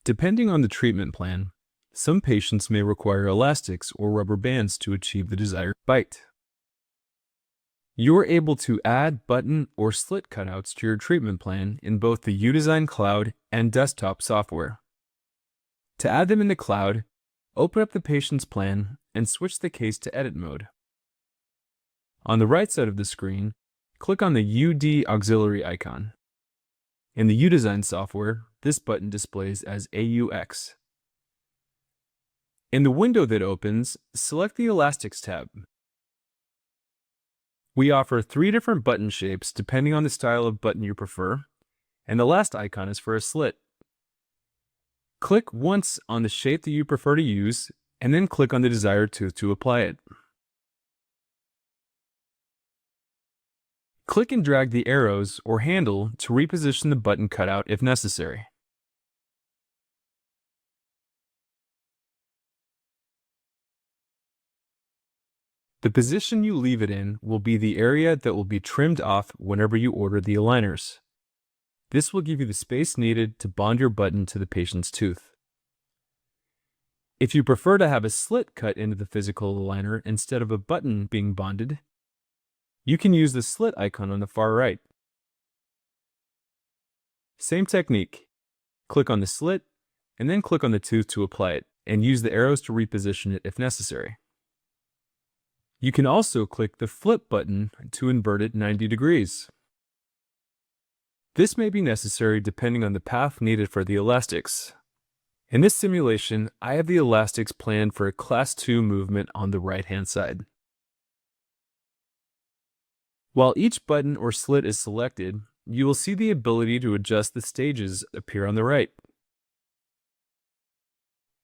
Depending on the treatment plan, some patients may require elastics or rubber bands to achieve the desired bite. You're able to add button or slit cutouts to your treatment plan in both the uDesign Cloud and desktop software. To add them in the cloud, open up the patient's plan and switch the case to edit mode. On the right side of the screen, click on the UD auxiliary icon. In the uDesign software, this button displays as AUX. In the window that opens, select the Elastics tab. We offer 3 different button shapes depending on the style of button you prefer, and the last icon is for a slit. Click once on the shape that you prefer to use, and then click on the desired tooth to apply it. Click and drag the arrows or handle to reposition the button cutout if necessary. The position you leave it in will be the area that will be trimmed off whenever you order the aligners. This will give you the space needed to bond your button to the patient's tooth. If you prefer to have a slit cut into the physical aligner instead of a button being bonded, you can use the slit icon on the far right. Same technique. Click on the slit, and then click on the tooth to apply it, and use the arrows to reposition it if necessary. You can also click the flip button to invert it 90 degrees. This may be necessary depending on the path needed for the elastics. In this simulation, I have the elastics planned for a Class 2 movement on the right-hand side. While each button or slit is selected, you will see the ability to adjust the stages appear on the right.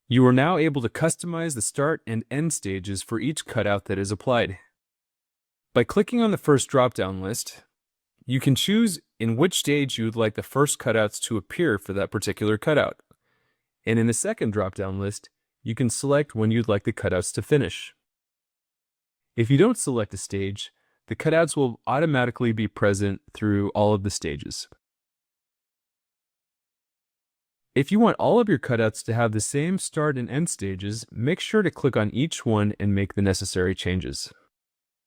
You are now able to customize the start and end stages for each cutout that is applied. By clicking on the first drop-down list, you can choose in which stage you would like the first cutouts to appear for that particular cutout. And in the second drop-down list, you can select when you'd like the cutouts to finish. If you don't select a stage, the cutouts will automatically be present through all of the stages. If you want all of your cutouts to have the same start and end stages, make sure to click on each one and make the necessary changes.